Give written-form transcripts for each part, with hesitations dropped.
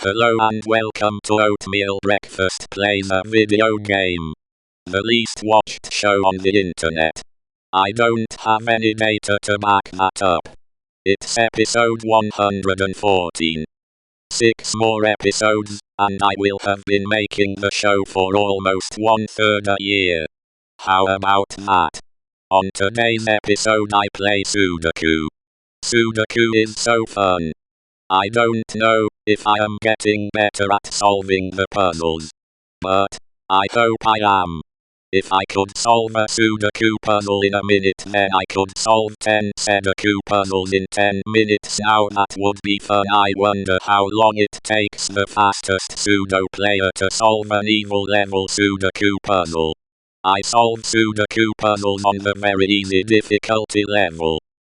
Hello and welcome to Oatmeal Breakfast Plays a Video Game. The least watched show on the internet. I don't have any data to back that up. It's episode 114. 6 more episodes, and I will have been making the show for almost 1/3 a year. How about that? On today's episode I play Sudoku. Sudoku is so fun. I don't know if I am getting better at solving the puzzles, but I hope I am. If I could solve a Sudoku puzzle in a minute, then I could solve 10 Sudoku puzzles in 10 minutes. Now that would be fun. I wonder how long it takes the fastest Sudo player to solve an evil level Sudoku puzzle. I solve Sudoku puzzles on the very easy difficulty level.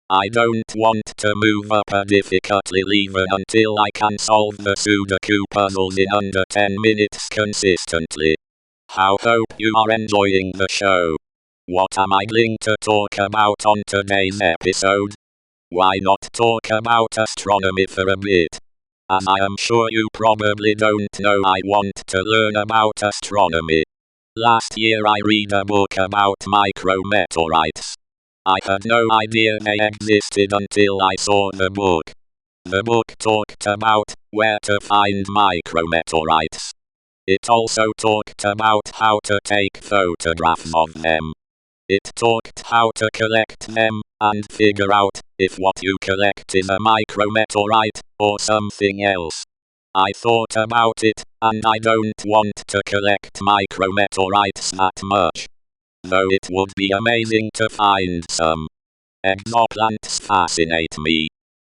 I don't want to move up a difficulty lever until I can solve the Sudoku puzzles in under 10 minutes consistently. Hope you are enjoying the show. What am I going to talk about on today's episode? Why not talk about astronomy for a bit? As I am sure you probably don't know, I want to learn about astronomy. Last year I read a book about micrometeorites. I had no idea they existed until I saw the book. The book talked about where to find micrometeorites. It also talked about how to take photographs of them. It talked how to collect them, and figure out if what you collect is a micrometeorite, or something else. I thought about it, and I don't want to collect micrometeorites that much. Though it would be amazing to find some. Exoplanets fascinate me.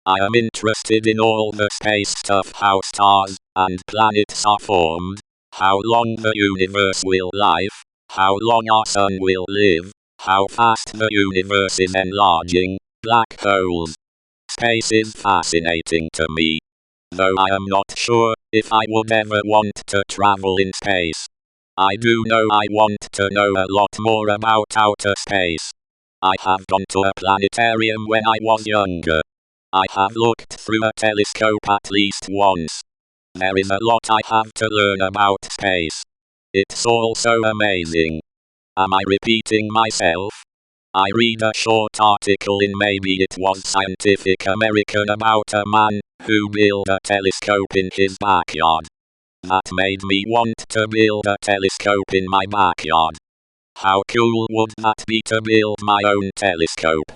I am interested in all the space stuff, how stars and planets are formed, how long the universe will live, how long our sun will live, how fast the universe is enlarging, black holes. Space is fascinating to me. Though I am not sure if I would ever want to travel in space. I do know I want to know a lot more about outer space. I have gone to a planetarium when I was younger. I have looked through a telescope at least once. There is a lot I have to learn about space. It's all so amazing. Am I repeating myself? I read a short article in, maybe it was Scientific American, about a man who built a telescope in his backyard. That made me want to build a telescope in my backyard. How cool would that be to build my own telescope?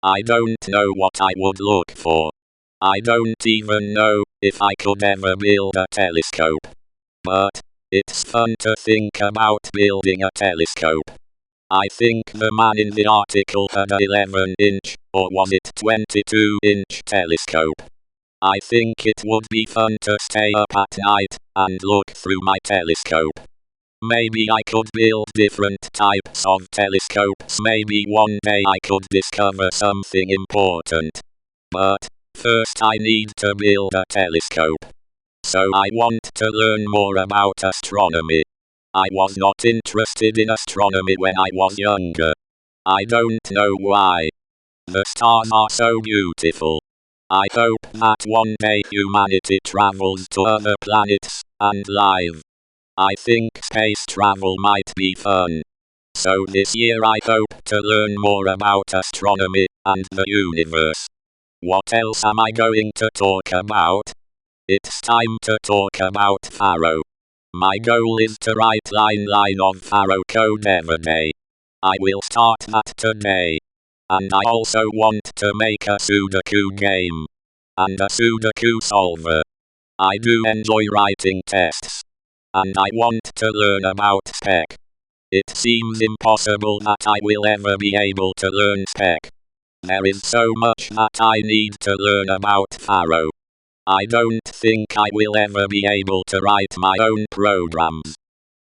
I don't know what I would look for. I don't even know if I could ever build a telescope. But it's fun to think about building a telescope. I think the man in the article had a 11-inch, or was it 22-inch telescope. I think it would be fun to stay up at night and look through my telescope. Maybe I could build different types of telescopes. Maybe one day I could discover something important. But first I need to build a telescope. So I want to learn more about astronomy. I was not interested in astronomy when I was younger. I don't know why. The stars are so beautiful. I hope that one day humanity travels to other planets and live. I think space travel might be fun. So this year I hope to learn more about astronomy and the universe. What else am I going to talk about? It's time to talk about Faro. My goal is to write line of Faro code every day. I will start that today. And I also want to make a Sudoku game. And a Sudoku solver. I do enjoy writing tests. And I want to learn about spec. It seems impossible that I will ever be able to learn spec. There is so much that I need to learn about Faro. I don't think I will ever be able to write my own programs.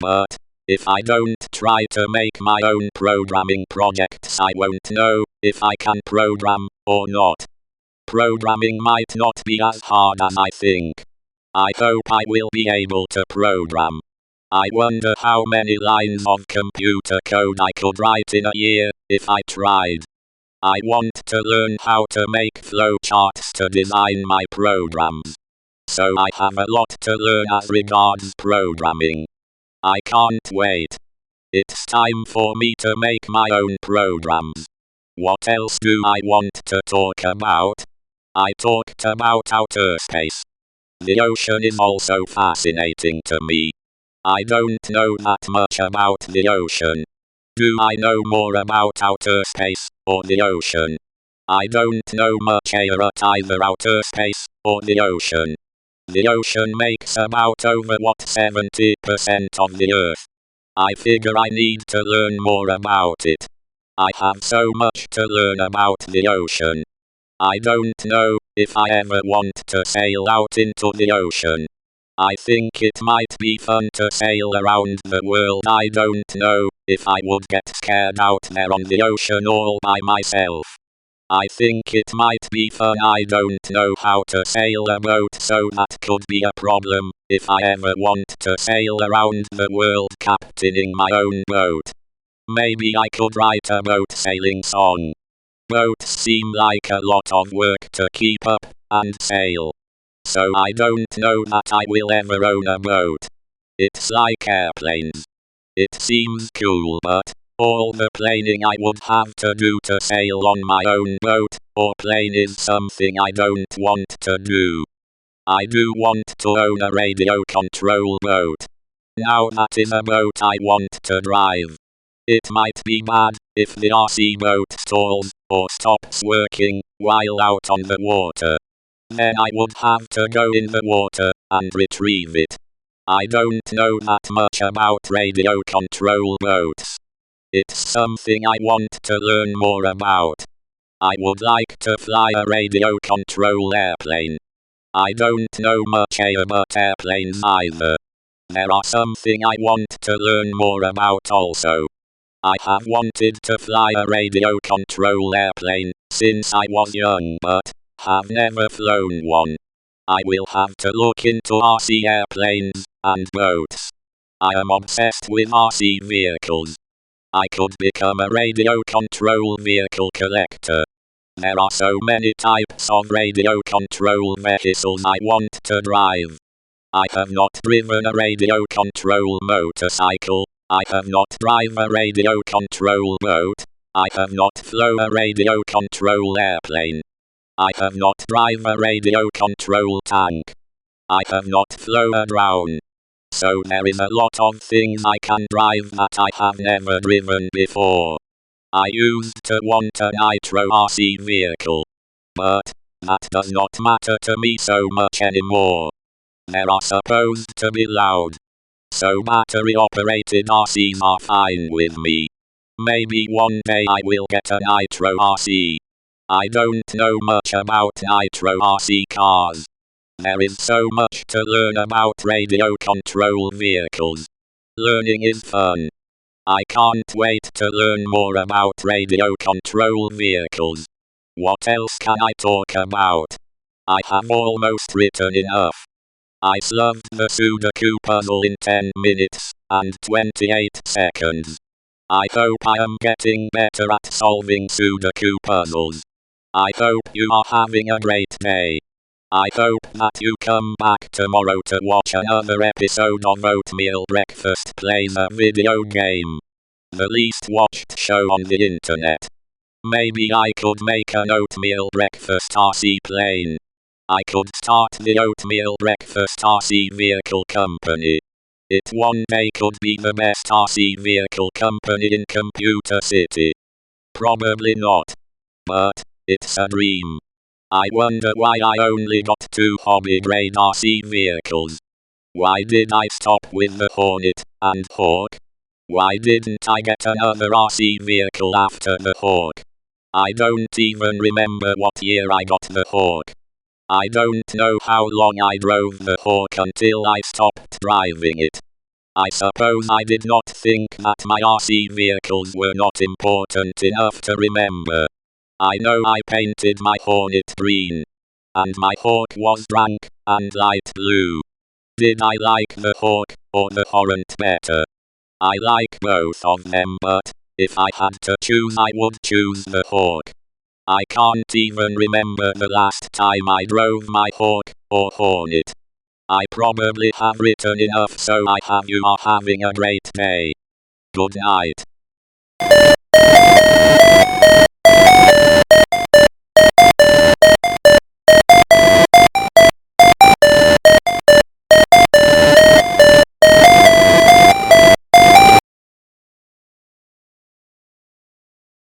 But if I don't try to make my own programming projects, I won't know if I can program or not. Programming might not be as hard as I think. I hope I will be able to program. I wonder how many lines of computer code I could write in a year if I tried. I want to learn how to make flowcharts to design my programs. so I have a lot to learn as regards programming. I can't wait. It's time for me to make my own programs. What else do I want to talk about? I talked about outer space. The ocean is also fascinating to me. I don't know that much about the ocean. Do I know more about outer space or the ocean? I don't know much about either outer space or the ocean. The ocean makes about over 70% of the Earth. I figure I need to learn more about it. I have so much to learn about the ocean. I don't know if I ever want to sail out into the ocean. I think it might be fun to sail around the world. I don't know if I would get scared out there on the ocean all by myself. I think it might be fun. I don't know how to sail a boat, so that could be a problem if I ever want to sail around the world captaining my own boat. Maybe I could write a boat sailing song. Boats seem like a lot of work to keep up and sail. So I don't know that I will ever own a boat. It's like airplanes. It seems cool, but all the planing I would have to do to sail on my own boat or plane is something I don't want to do. I do want to own a radio control boat. Now that is a boat I want to drive. It might be bad if the RC boat stalls or stops working while out on the water. Then I would have to go in the water and retrieve it. I don't know that much about radio control boats. It's something I want to learn more about. I would like to fly a radio control airplane. I don't know much about airplanes either. There are something I want to learn more about also. I have wanted to fly a radio control airplane since I was young, but have never flown one. I will have to look into RC airplanes and boats. I am obsessed with RC vehicles. I could become a radio control vehicle collector. There are so many types of radio control vehicles I want to drive. I have not driven a radio control motorcycle. I have not driven a radio control boat. I have not flown a radio control airplane. I have not driven a radio control tank. I have not flown a drone. So there is a lot of things I can drive that I have never driven before. I used to want a nitro RC vehicle. But that does not matter to me so much anymore. They are supposed to be loud. So battery-operated RCs are fine with me. Maybe one day I will get a nitro RC. I don't know much about nitro RC cars. There is so much to learn about radio control vehicles. Learning is fun. I can't wait to learn more about radio control vehicles. What else can I talk about? I have almost written enough. I solved the ksudoku puzzle in 10 minutes and 28 seconds. I hope I am getting better at solving ksudoku puzzles. I hope you are having a great day. I hope that you come back tomorrow to watch another episode of Oatmeal Breakfast Plays a Video Game. The least watched show on the internet. Maybe I could make an oatmeal breakfast RC plane. I could start the Oatmeal Breakfast RC Vehicle Company. It one day could be the best RC vehicle company in Computer City. Probably not. But it's a dream. I wonder why I only got 2 hobby-grade RC vehicles. Why did I stop with the Hornet and Hawk? Why didn't I get another RC vehicle after the Hawk? I don't even remember what year I got the Hawk. I don't know how long I drove the Hawk until I stopped driving it. I suppose I did not think that my RC vehicles were not important enough to remember. I know I painted my Hornet green. And my Hawk was black and light blue. Did I like the Hawk or the Hornet better? I like both of them, but if I had to choose I would choose the Hawk. I can't even remember the last time I drove my Hawk or Hornet. I probably have written enough, so I have you are having a great day. Good night.